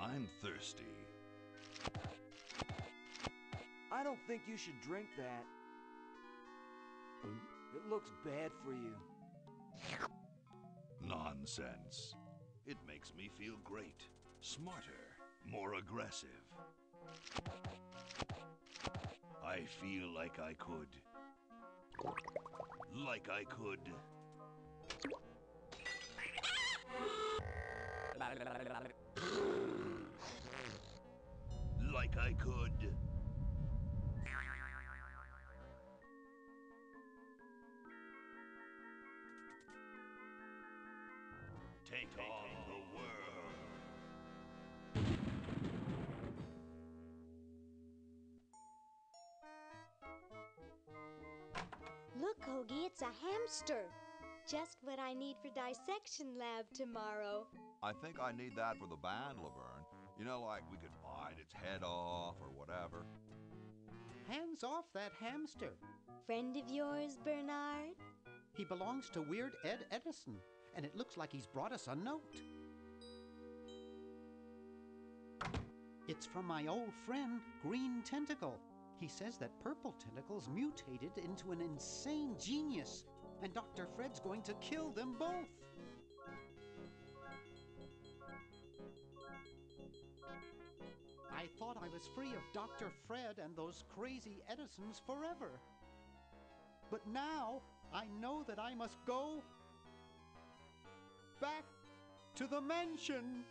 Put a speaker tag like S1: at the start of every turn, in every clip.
S1: I'm thirsty.
S2: I don't think you should drink that. It looks bad for you.
S1: Nonsense. It makes me feel great. Smarter, more aggressive. I feel like I could. Like I could. Like I could. Take on the world.
S3: Look, Hoagie, it's a hamster. Just what I need for dissection lab tomorrow.
S4: I think I need that for the band, Laverne. You know, like we could bite its head off or whatever.
S5: Hands off that hamster.
S3: Friend of yours, Bernard?
S5: He belongs to Weird Ed Edison, and it looks like he's brought us a note. It's from my old friend, Green Tentacle. He says that Purple Tentacle's mutated into an insane genius, and Dr. Fred's going to kill them both. I thought I was free of Dr. Fred and those crazy Edisons forever. But now I know that I must go back to the mansion.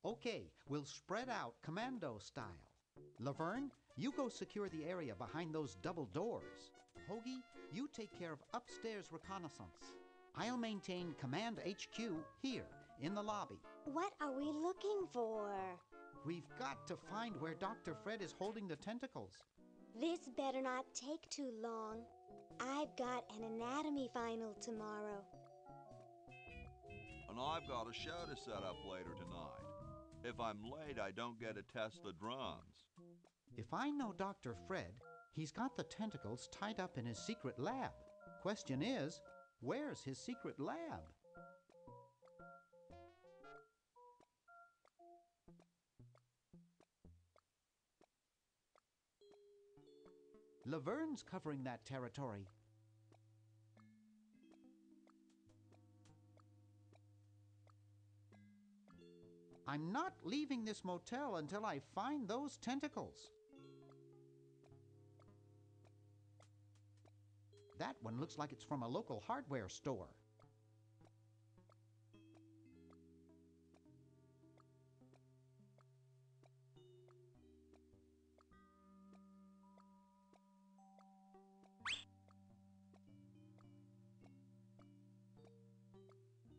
S5: Okay, we'll spread out commando style. Laverne, you go secure the area behind those double doors. Hoagie, you take care of upstairs reconnaissance. I'll maintain Command HQ here, in the lobby.
S3: What are we looking for?
S5: We've got to find where Dr. Fred is holding the tentacles.
S3: This better not take too long. I've got an anatomy final tomorrow.
S4: And I've got a show to set up later tonight. If I'm late, I don't get to test the drums.
S5: If I know Dr. Fred, he's got the tentacles tied up in his secret lab. Question is, where's his secret lab? Laverne's covering that territory. I'm not leaving this motel until I find those tentacles. That one looks like it's from a local hardware store.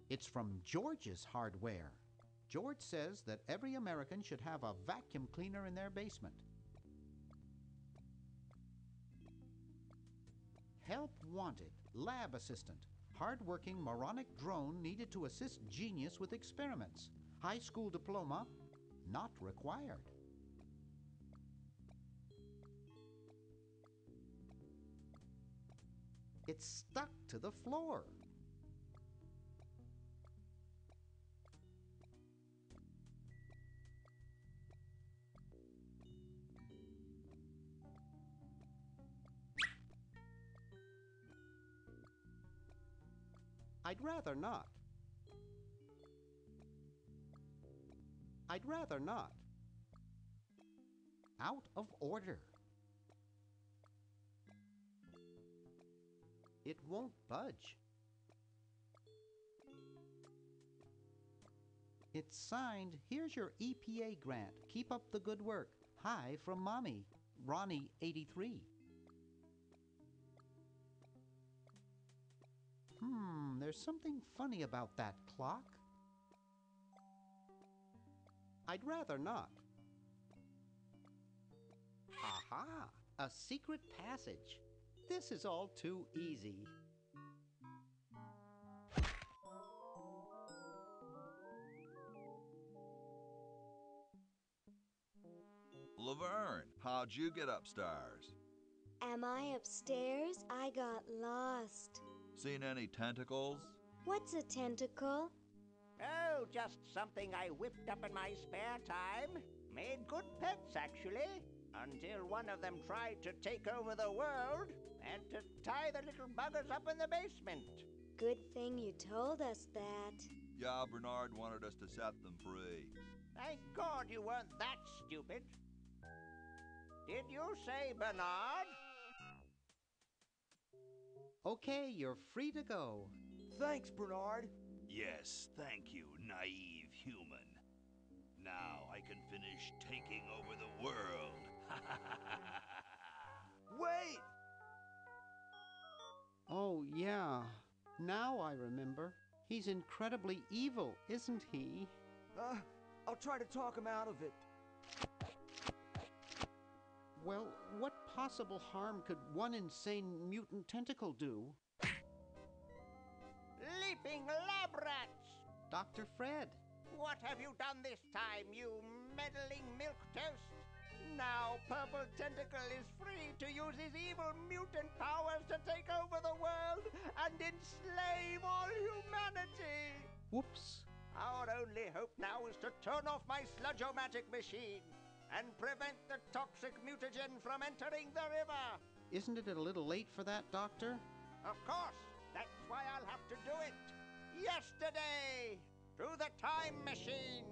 S5: It's from George's Hardware. George says that every American should have a vacuum cleaner in their basement. Help wanted. Lab assistant. Hard-working moronic drone needed to assist genius with experiments. High school diploma not required. It's stuck to the floor. I'd rather not. I'd rather not. Out of order. It won't budge. It's signed, "Here's your EPA grant. Keep up the good work. Hi from Mommy, Ronnie 83. There's something funny about that clock. I'd rather not. Aha! A secret passage. This is all too easy.
S4: Laverne, how'd you get upstairs?
S3: Am I upstairs? I got lost.
S4: Seen any tentacles?
S3: What's a tentacle?
S6: Oh, just something I whipped up in my spare time. Made good pets, actually, until one of them tried to take over the world and to tie the little buggers up in the basement.
S3: Good thing you told us that.
S4: Yeah, Bernard wanted us to set them free.
S6: Thank God you weren't that stupid. Did you say Bernard?
S5: Okay, you're free to go.
S2: Thanks, Bernard.
S1: Yes, thank you, naive human. Now I can finish taking over the world.
S2: Wait!
S5: Oh, yeah. Now I remember. He's incredibly evil, isn't he?
S2: I'll try to talk him out of it.
S5: Well, what possible harm could one insane mutant tentacle do?
S6: Leaping lab rats!
S5: Dr. Fred.
S6: What have you done this time, you meddling milquetoast? Now Purple Tentacle is free to use his evil mutant powers to take over the world and enslave all humanity!
S5: Whoops.
S6: Our only hope now is to turn off my sludge-o-magic machine and prevent the toxic mutagen from entering the river.
S5: Isn't it a little late for that, Doctor?
S6: Of course. That's why I'll have to do it. Yesterday, through the time machine.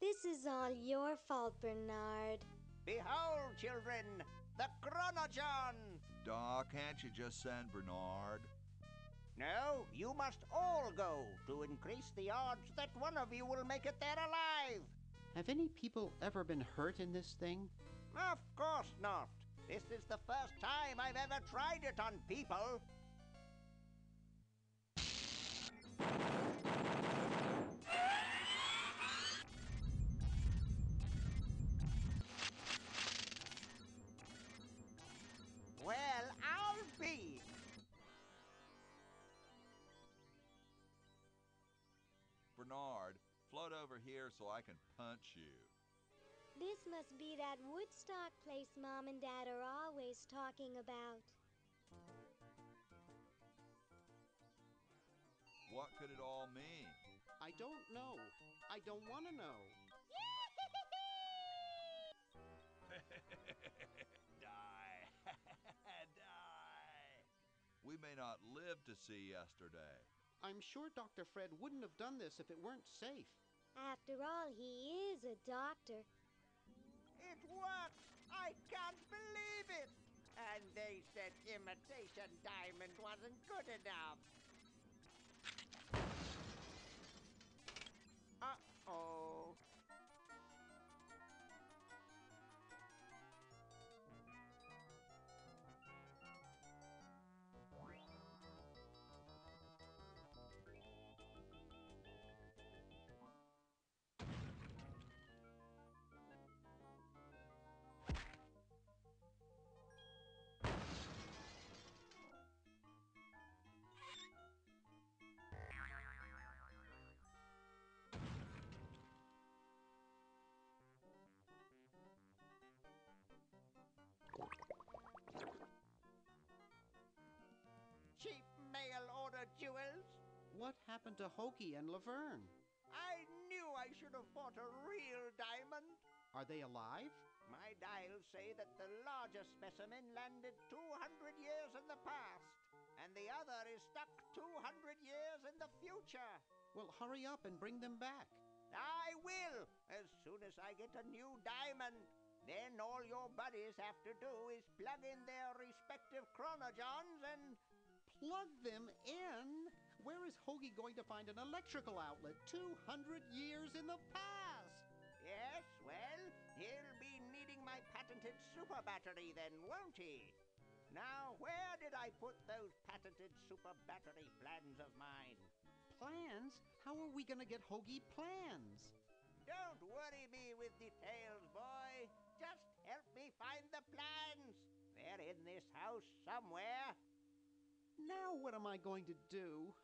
S3: This is all your fault, Bernard.
S6: Behold, children, the Chronogon.
S4: Doc, can't you just send Bernard?
S6: No, you must all go to increase the odds that one of you will make it there alive.
S5: Have any people ever been hurt in this thing?
S6: Of course not. This is the first time I've ever tried it on people. Well, I'll be.
S4: Bernard, float over here so I can punch you.
S3: This must be that Woodstock place Mom and Dad are always talking about.
S4: What could it all mean?
S5: I don't know. I don't want to know.
S4: We may not live to see yesterday.
S5: I'm sure Dr. Fred wouldn't have done this if it weren't safe.
S3: After all, he is a doctor.
S6: It worked! I can't believe it! And they said imitation diamond wasn't good enough. Uh-oh. Cheap mail order jewels.
S5: What happened to Hoagie and Laverne?
S6: I knew I should have bought a real diamond.
S5: Are they alive?
S6: My dials say that the larger specimen landed 200 years in the past, and the other is stuck 200 years in the future.
S5: Well, hurry up and bring them back.
S6: I will, as soon as I get a new diamond. Then all your buddies have to do is plug in their respective chronogens and...
S5: Plug them in? Where is Hoagie going to find an electrical outlet 200 years in the past?
S6: Yes, well, he'll be needing my patented super battery then, won't he? Now, where did I put those patented super battery plans of mine?
S5: Plans? How are we going to get Hoagie plans?
S6: Don't worry me with details, boy. Just help me find the plans. They're in this house somewhere.
S5: Now what am I going to do?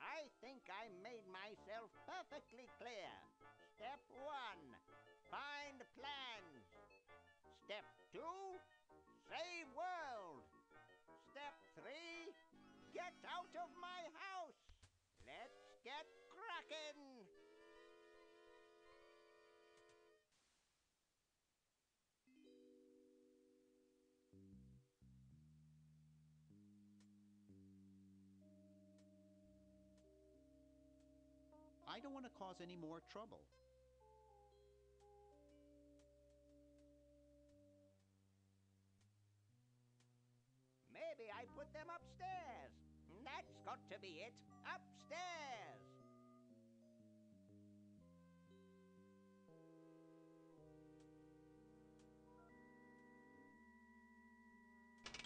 S6: I think I made myself perfectly clear. Step 1, find plans. Step 2, save world. Step 3, get out of my house. Let's get cracking.
S5: I don't want to cause any more trouble.
S6: Maybe I put them upstairs. That's got to be it. Upstairs.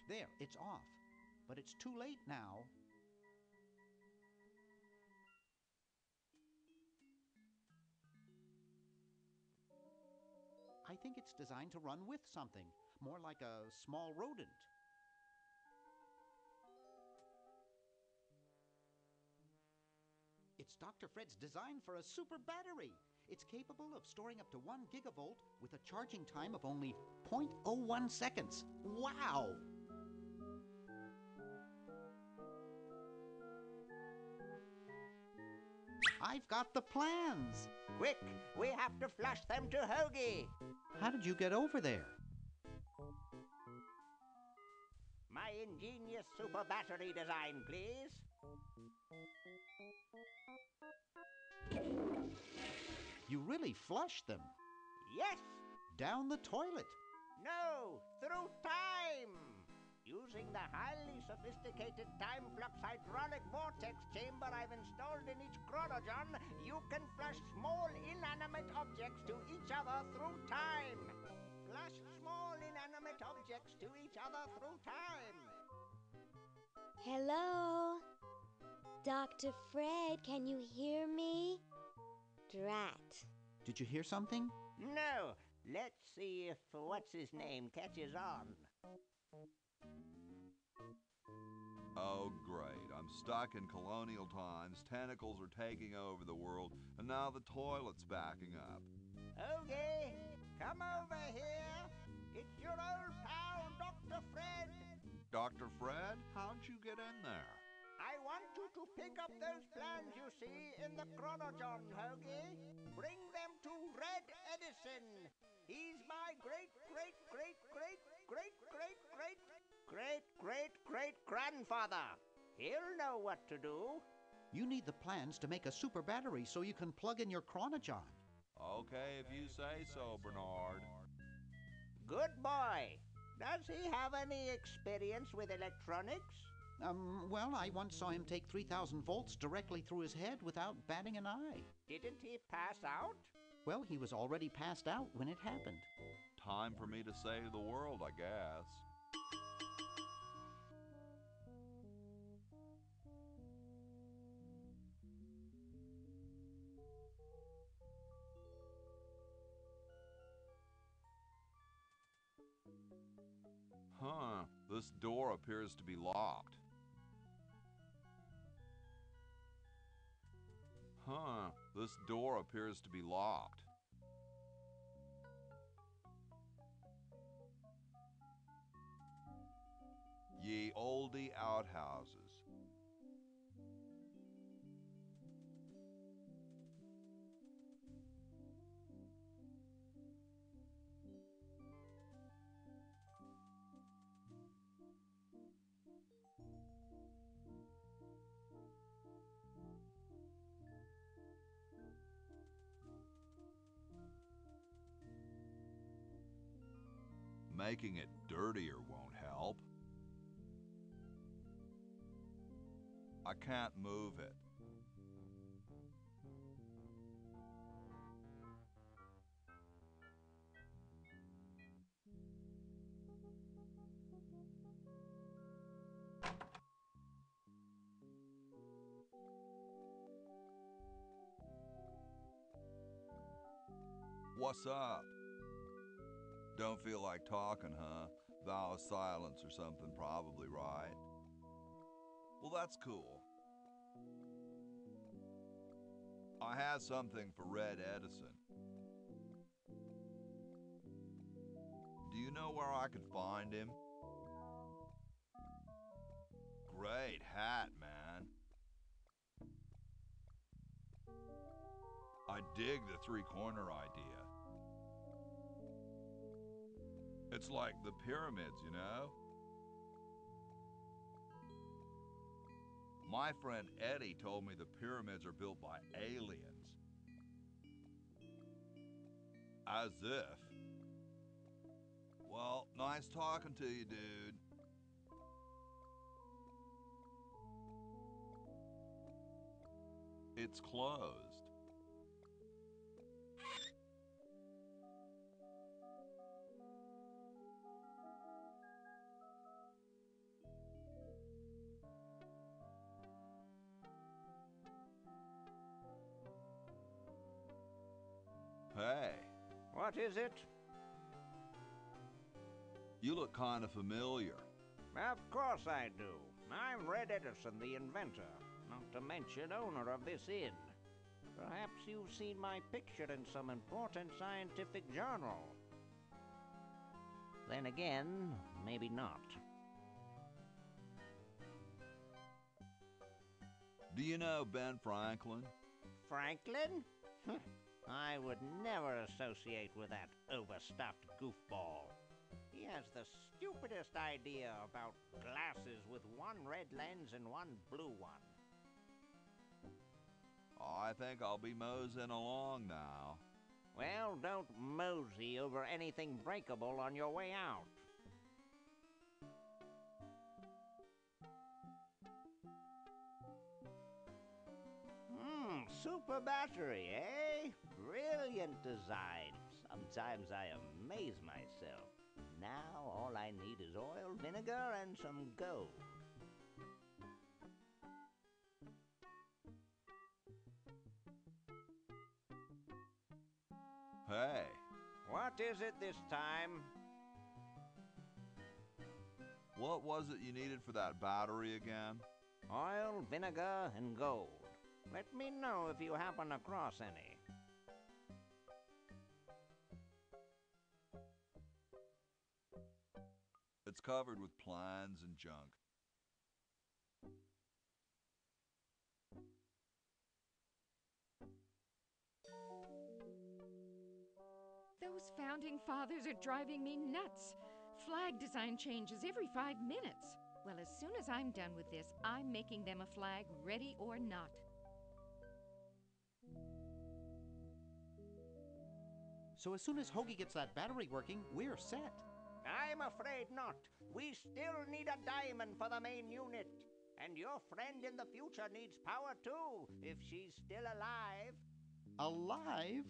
S5: There, it's off. But it's too late now. I think it's designed to run with something, more like a small rodent. It's Dr. Fred's design for a super battery. It's capable of storing up to 1 gigavolt with a charging time of only 0.01 seconds. Wow! I've got the plans.
S6: Quick, we have to flush them to Hoagie.
S5: How did you get over there?
S6: My ingenious super battery design, please.
S5: You really flushed them.
S6: Yes.
S5: Down the toilet.
S6: No, through time. Using the highly sophisticated time flux hydraulic vortex chamber I've installed in each chronogen, you can flush small inanimate objects to each other through time. Flush small inanimate objects to each other through time.
S3: Hello? Dr. Fred, can you hear me? Drat.
S5: Did you hear something?
S6: No. Let's see if what's-his-name catches on.
S4: Oh, great. I'm stuck in colonial times, tentacles are taking over the world, and now the toilet's backing up.
S6: Okay, come over here. It's your old pal, Dr. Fred.
S4: Dr. Fred, how'd you get in there?
S6: I want you to pick up those plans you see in the chronogen, Hoagie. Bring them to Red Edison. He's my great grandfather. He'll know what to do.
S5: You need the plans to make a super battery so you can plug in your chronogon.
S4: Okay, if you say so, Bernard.
S6: Good boy. Does he have any experience with electronics?
S5: Well, I once saw him take 3,000 volts directly through his head without batting an eye.
S6: Didn't he pass out?
S5: Well, he was already passed out when it happened.
S4: Time for me to save the world, I guess. Huh, this door appears to be locked. Huh, this door appears to be locked. Ye olde outhouses. Making it dirtier won't help. I can't move it. What's up? Don't feel like talking, huh? Vow of silence or something, probably, right? Well, that's cool. I had something for Red Edison. Do you know where I could find him? Great hat, man. I dig the three-corner idea. It's like the pyramids, you know? My friend Eddie told me the pyramids are built by aliens. As if. Well, nice talking to you, dude. It's closed. Hey.
S6: What is it?
S4: You look kind of familiar.
S6: Of course I do. I'm Red Edison, the inventor, not to mention owner of this inn. Perhaps you've seen my picture in some important scientific journal. Then again, maybe not.
S4: Do you know Ben Franklin?
S6: Franklin? I would never associate with that overstuffed goofball. He has the stupidest idea about glasses with one red lens and one blue one.
S4: I think I'll be moseying along now.
S6: Well, don't mosey over anything breakable on your way out. Super battery, eh? Brilliant design. Sometimes I amaze myself. Now all I need is oil, vinegar, and some gold.
S4: Hey.
S6: What is it this time?
S4: What was it you needed for that battery again?
S6: Oil, vinegar, and gold. Let me know if you happen across any.
S4: It's covered with plans and junk.
S7: Those founding fathers are driving me nuts. Flag design changes every 5 minutes. Well, as soon as I'm done with this, I'm making them a flag, ready or not.
S5: So as soon as Hoagie gets that battery working, we're set.
S6: I'm afraid not. We still need a diamond for the main unit. And your friend in the future needs power too, if she's still alive.
S5: Alive?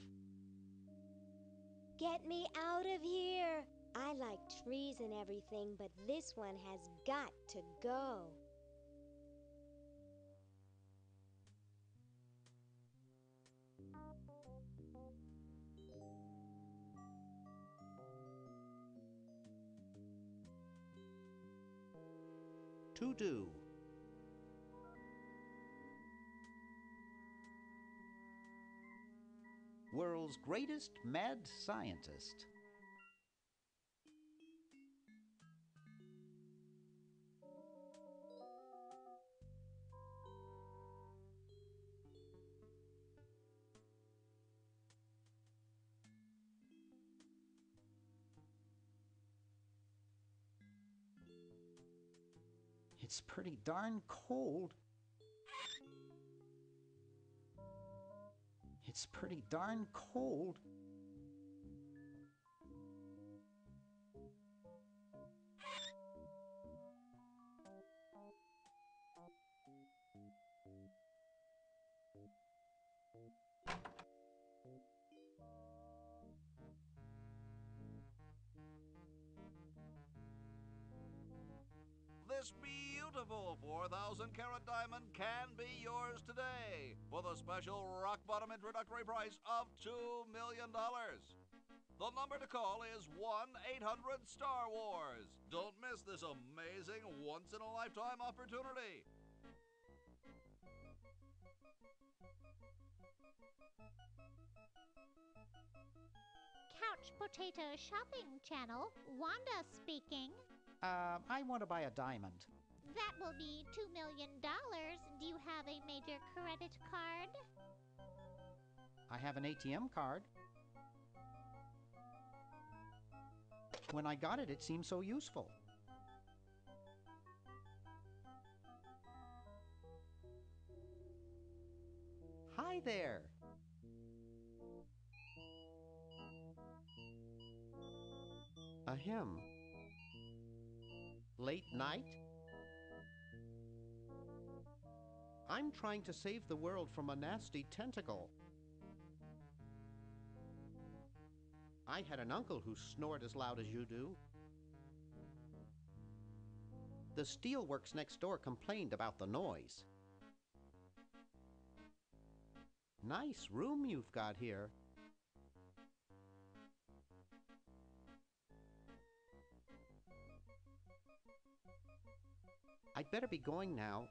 S3: Get me out of here! I like trees and everything, but this one has got to go.
S5: To do. World's greatest mad scientist. It's pretty darn cold. It's pretty darn cold.
S4: This beautiful 4,000-carat diamond can be yours today for the special rock-bottom introductory price of $2 million. The number to call is 1-800-STAR-WARS. Don't miss this amazing once-in-a-lifetime opportunity.
S8: Couch Potato Shopping Channel, Wanda speaking.
S5: I want to buy a diamond.
S8: That will be $2 million. Do you have a major credit card?
S5: I have an ATM card. When I got it, it seemed so useful. Hi there. Ahem. Late night? I'm trying to save the world from a nasty tentacle. I had an uncle who snored as loud as you do. The steelworks next door complained about the noise. Nice room you've got here. I'd better be going now.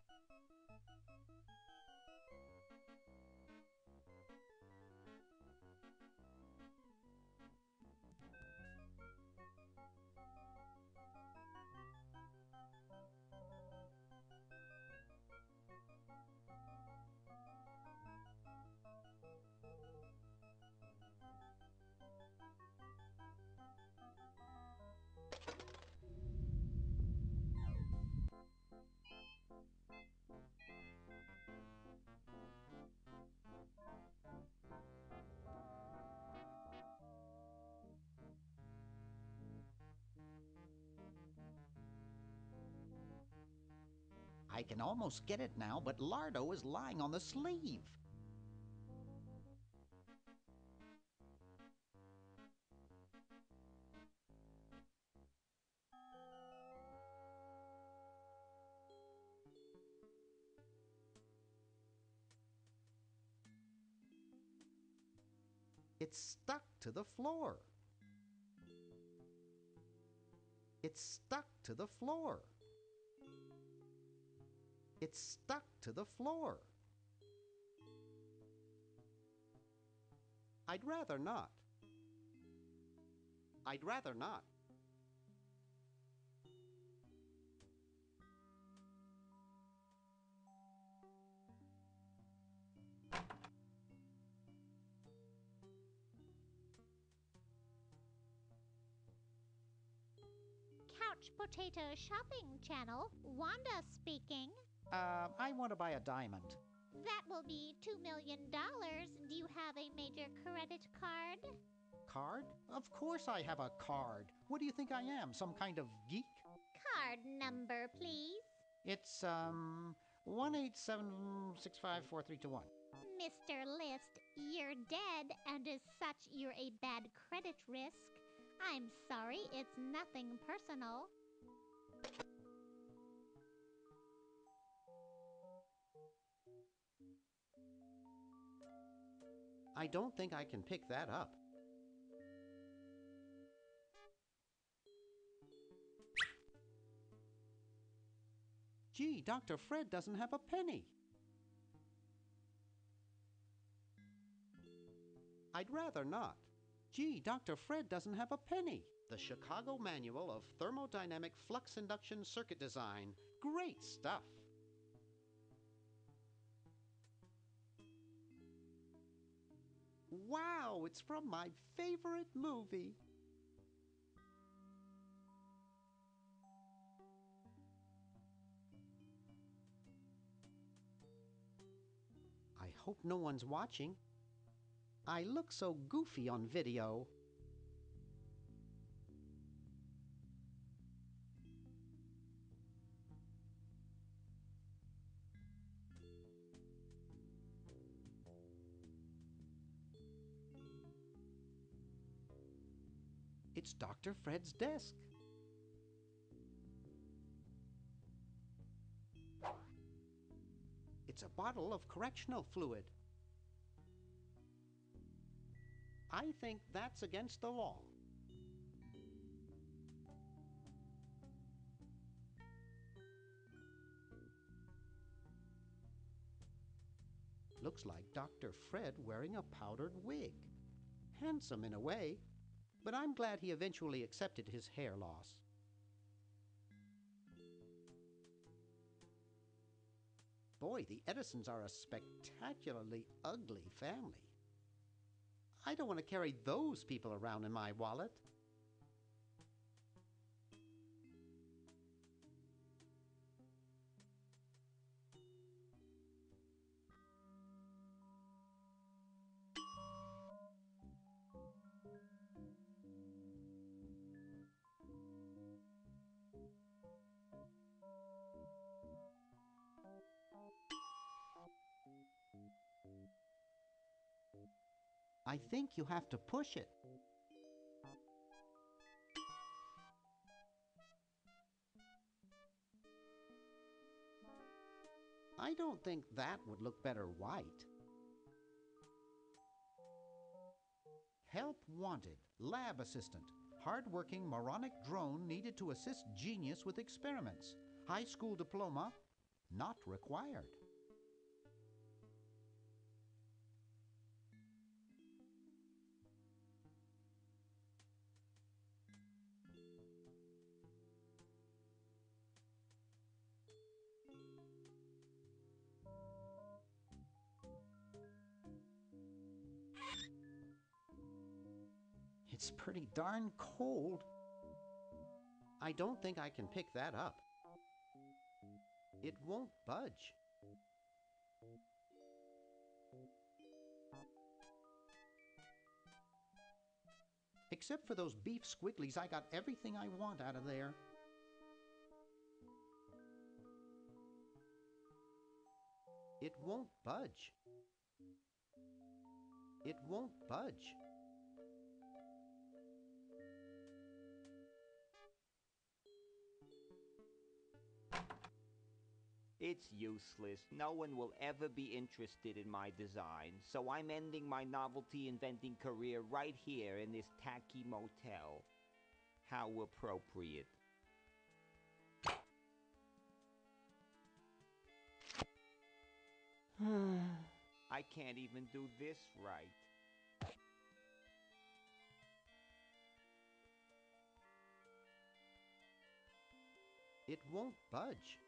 S5: I can almost get it now, but Lardo is lying on the sleeve. It's stuck to the floor. It's stuck to the floor. It's stuck to the floor. I'd rather not. I'd rather not.
S8: Couch couch potato shopping channel. Wanda speaking.
S5: I want to buy a diamond.
S8: That will be $2 million. Do you have a major credit card?
S5: Card? Of course I have a card. What do you think I am, some kind of geek?
S8: Card number, please.
S5: It's, 187654321.
S8: Mr. List, you're dead, and as such, you're a bad credit risk. I'm sorry, it's nothing personal.
S5: I don't think I can pick that up. Gee, Dr. Fred doesn't have a penny. I'd rather not. Gee, Dr. Fred doesn't have a penny. The Chicago Manual of Thermodynamic Flux Induction Circuit Design. Great stuff. Wow, it's from my favorite movie. I hope no one's watching. I look so goofy on video. It's Dr. Fred's desk. It's a bottle of correctional fluid. I think that's against the law. Looks like Dr. Fred wearing a powdered wig. Handsome in a way, but I'm glad he eventually accepted his hair loss. Boy, the Edisons are a spectacularly ugly family. I don't want to carry those people around in my wallet. I think you have to push it. I don't think that would look better white. Help wanted. Lab assistant. Hard-working moronic drone needed to assist genius with experiments. High school diploma not required. It's pretty darn cold. I don't think I can pick that up. It won't budge. Except for those beef squigglies, I got everything I want out of there. It won't budge. It won't budge.
S6: It's useless. No one will ever be interested in my design, so I'm ending my novelty inventing career right here in this tacky motel. How appropriate. I can't even do this right.
S5: It won't budge.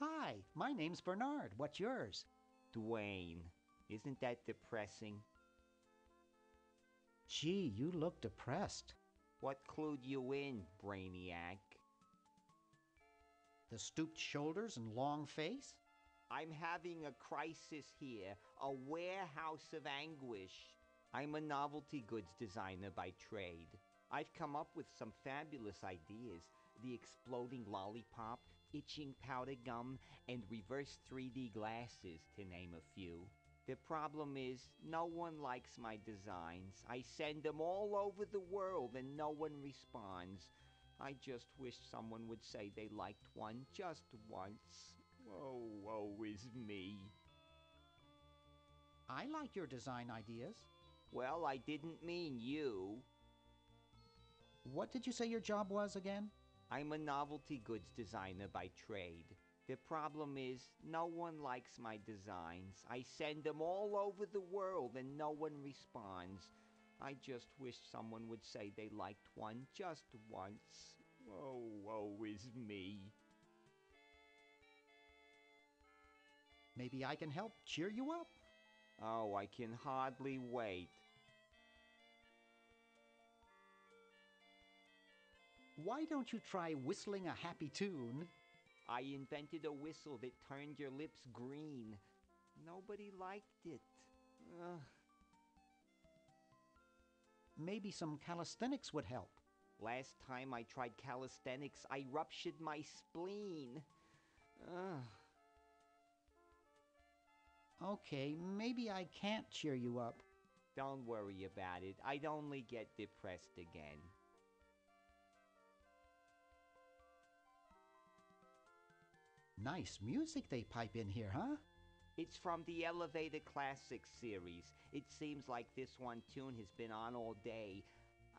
S5: Hi, my name's Bernard. What's yours?
S6: Dwayne, isn't that depressing?
S5: Gee, you look depressed.
S6: What clued you in, Brainiac?
S5: The stooped shoulders and long face?
S6: I'm having a crisis here, a warehouse of anguish. I'm a novelty goods designer by trade. I've come up with some fabulous ideas. The exploding lollipop, itching powder gum, and reverse 3D glasses, to name a few. The problem is, no one likes my designs. I send them all over the world and no one responds. I just wish someone would say they liked one just once. Oh, woe is me.
S5: I like your design ideas.
S6: Well, I didn't mean you.
S5: What did you say your job was again?
S6: I'm a novelty goods designer by trade. The problem is, no one likes my designs. I send them all over the world and no one responds. I just wish someone would say they liked one just once. Oh, woe is me.
S5: Maybe I can help cheer you up.
S6: Oh, I can hardly wait.
S5: Why don't you try whistling a happy tune?
S6: I invented a whistle that turned your lips green. Nobody liked it. Ugh.
S5: Maybe some calisthenics would help.
S6: Last time I tried calisthenics, I ruptured my spleen. Ugh.
S5: Okay, maybe I can't cheer you up.
S6: Don't worry about it. I'd only get depressed again.
S5: Nice music they pipe in here, huh?
S6: It's from the Elevator Classics series. It seems like this one tune has been on all day.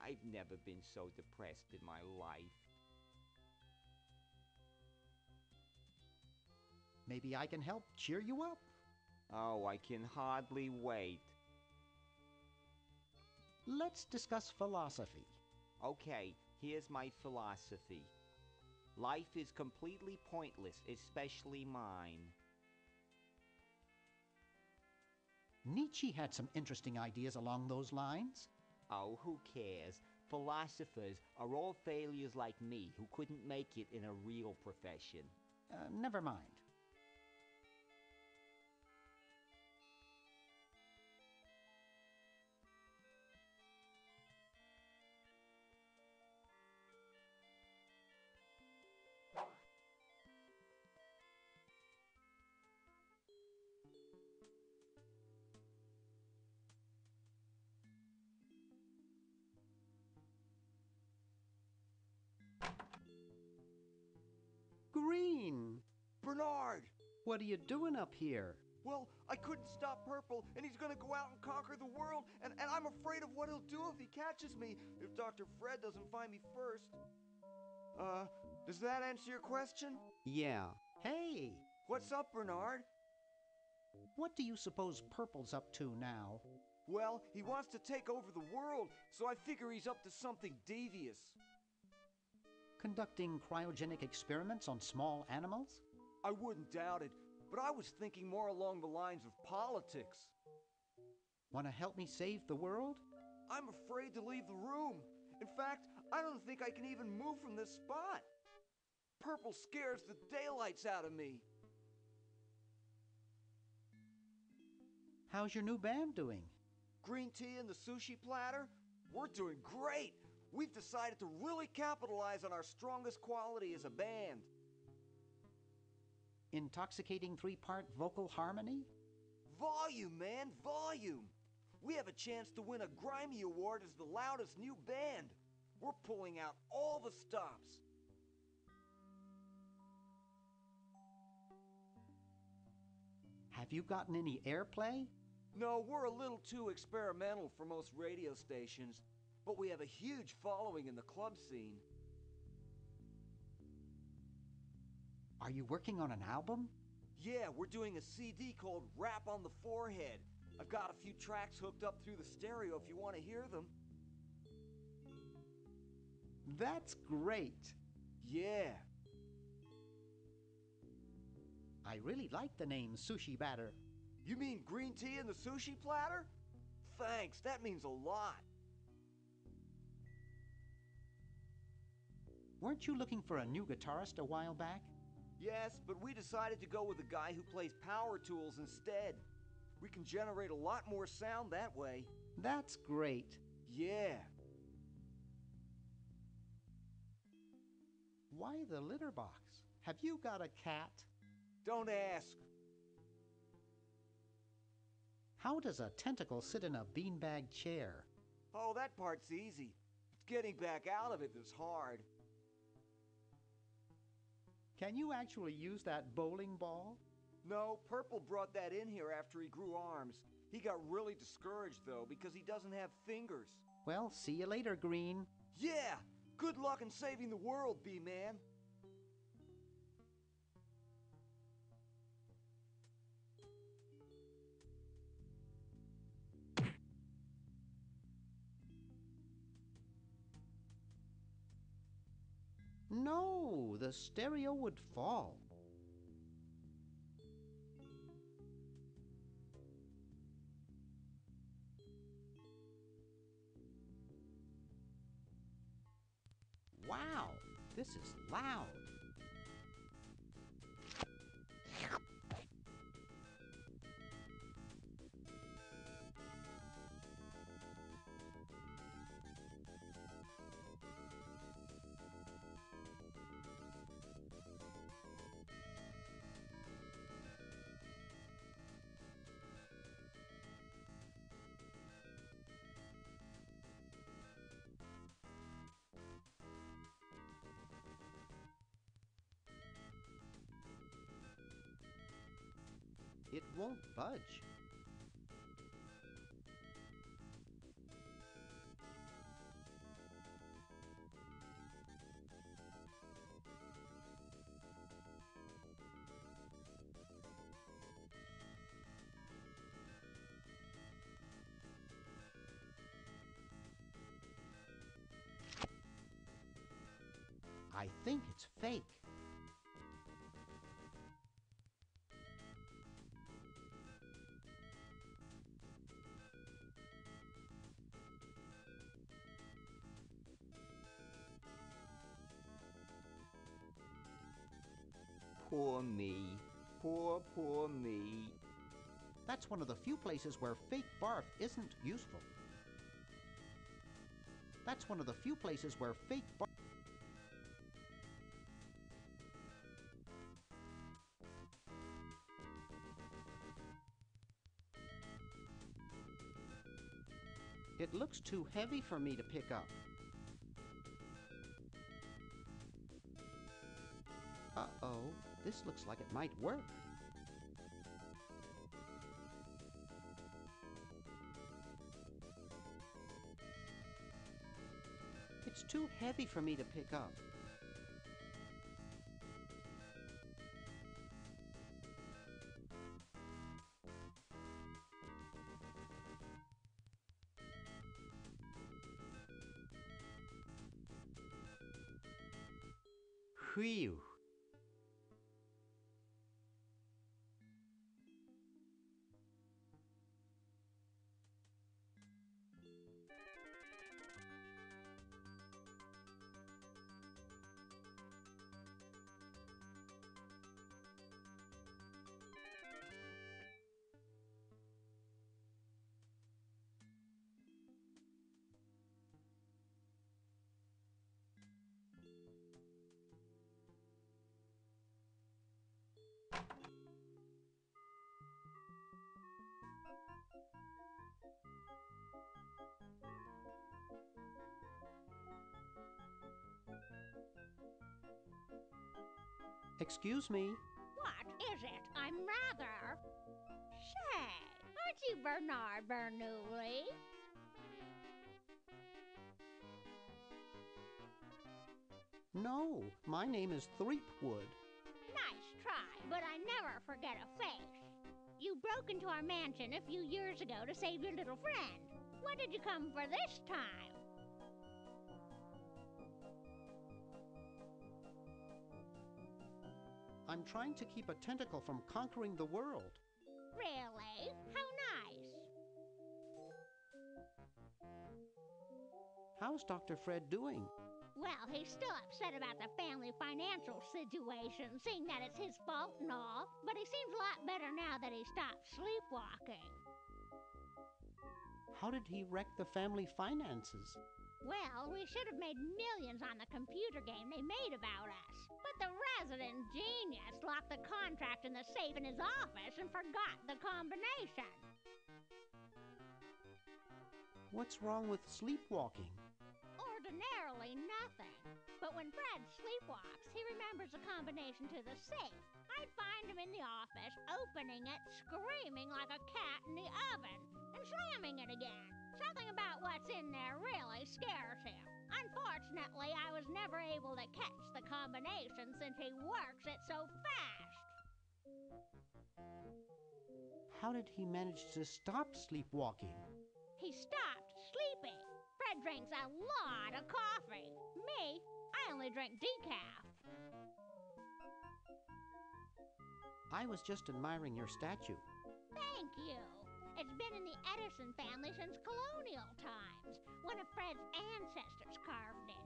S6: I've never been so depressed in my life.
S5: Maybe I can help cheer you up.
S6: Oh, I can hardly wait.
S5: Let's discuss philosophy.
S6: Okay, here's my philosophy. Life is completely pointless, especially mine.
S5: Nietzsche had some interesting ideas along those lines.
S6: Oh, who cares? Philosophers are all failures like me who couldn't make it in a real profession.
S5: Never mind. Green!
S2: Bernard!
S5: What are you doing up here?
S2: Well, I couldn't stop Purple, and he's gonna go out and conquer the world, and I'm afraid of what he'll do if he catches me, if Dr. Fred doesn't find me first. Does that answer your question?
S5: Yeah. Hey!
S2: What's up, Bernard?
S5: What do you suppose Purple's up to now?
S2: Well, he wants to take over the world, so I figure he's up to something devious.
S5: Conducting cryogenic experiments on small animals?
S2: I wouldn't doubt it, but I was thinking more along the lines of politics.
S5: Want to help me save the world?
S2: I'm afraid to leave the room. In fact, I don't think I can even move from this spot. Purple scares the daylights out of me.
S5: How's your new band doing?
S2: Green tea and the sushi platter? We're doing great. We've decided to really capitalize on our strongest quality as a band.
S5: Intoxicating 3-part vocal harmony?
S2: Volume, man, volume. We have a chance to win a Grimy Award as the loudest new band. We're pulling out all the stops.
S5: Have you gotten any airplay?
S2: No, we're a little too experimental for most radio stations, but we have a huge following in the club scene.
S5: Are you working on an album?
S2: Yeah, we're doing a CD called Rap on the Forehead. I've got a few tracks hooked up through the stereo if you want to hear them.
S5: That's great.
S2: Yeah.
S5: I really like the name Sushi Batter.
S2: You mean green tea and the sushi platter? Thanks, that means a lot.
S5: Weren't you looking for a new guitarist a while back?
S2: Yes, but we decided to go with a guy who plays power tools instead. We can generate a lot more sound that way.
S5: That's great.
S2: Yeah.
S5: Why the litter box? Have you got a cat?
S2: Don't ask.
S5: How does a tentacle sit in a beanbag chair?
S2: Oh, that part's easy. It's getting back out of it that's hard.
S5: Can you actually use that bowling ball?
S2: No, Purple brought that in here after he grew arms. He got really discouraged, though, because he doesn't have fingers.
S5: Well, see you later, Green.
S2: Yeah! Good luck in saving the world, B-Man.
S5: No, the stereo would fall. Wow, this is loud. It won't budge. I think it's fake.
S2: Poor me. Poor me.
S5: That's one of the few places where fake barf isn't useful. That's one of the few places where fake barf... It looks too heavy for me to pick up. Uh-oh, this looks like it might work. It's too heavy for me to pick up. Whew. Excuse me.
S8: What is it? I'm rather. Say, aren't you Bernard Bernoulli?
S5: No, my name is Threepwood.
S8: Nice try, but I never forget a face. You broke into our mansion a few years ago to save your little friend. What did you come for this time?
S5: I'm trying to keep a tentacle from conquering the world.
S8: Really? How nice.
S5: How's Dr. Fred doing?
S8: Well, he's still upset about the family financial situation, seeing that it's his fault and all, but he seems a lot better now that he stopped sleepwalking.
S5: How did he wreck the family finances?
S8: Well, we should have made millions on the computer game they made about us. But the resident genius locked the contract in the safe in his office and forgot the combination.
S5: What's wrong with sleepwalking?
S8: Ordinarily nothing. But when Fred sleepwalks, he remembers the combination to the safe. I'd find him in the office, opening it, screaming like a cat in the oven, and slamming it again. Something about what's in there really scares him. Unfortunately, I was never able to catch the combination since he works it so fast.
S5: How did he manage to stop sleepwalking?
S8: He stopped sleeping. Fred drinks a lot of coffee. Me, I only drink decaf.
S5: I was just admiring your statue.
S8: Thank you. It's been in the Edison family since colonial times. One of Fred's ancestors carved it.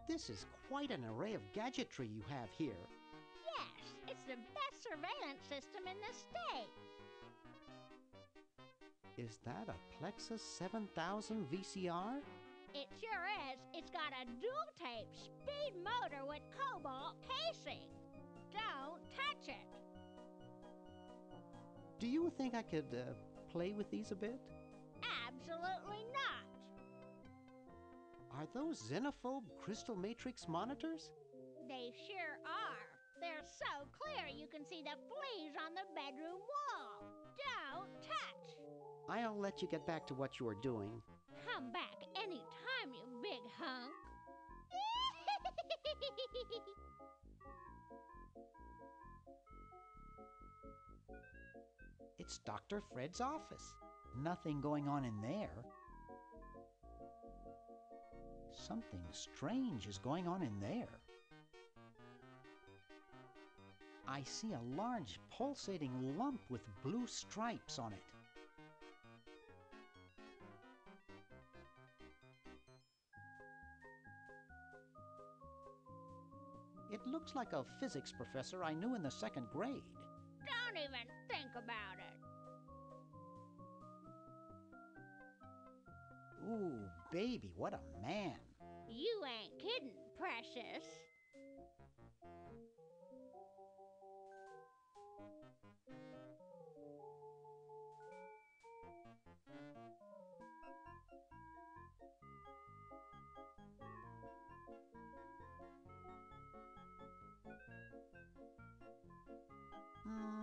S5: This is quite an array of gadgetry you have here.
S8: Yes, it's the best surveillance system in the state.
S5: Is that a Plexus 7000 VCR?
S8: It sure is. It's got a dual-tape speed motor with cobalt casing. Don't touch it.
S5: Do you think I could play with these a bit?
S8: Absolutely not.
S5: Are those xenophobe crystal matrix monitors?
S8: They sure are. They're so clear you can see the fleas on the bedroom wall. Don't touch.
S5: I'll let you get back to what you are doing.
S8: Come back anytime, you big hunk.
S5: It's Dr. Fred's office. Nothing going on in there. Something strange is going on in there. I see a large pulsating lump with blue stripes on it. It looks like a physics professor I knew in the 2nd grade.
S8: Don't even think about it.
S5: Ooh, baby, what a man.
S8: You ain't kidding, precious.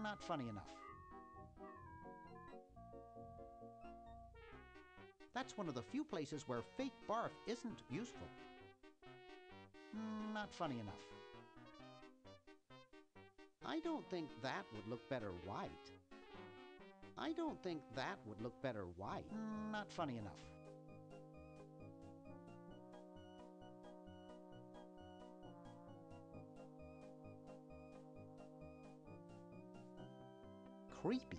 S5: Not funny enough. That's one of the few places where fake barf isn't useful. Not funny enough. I don't think that would look better white. I don't think that would look better white. Not funny enough. Creepy.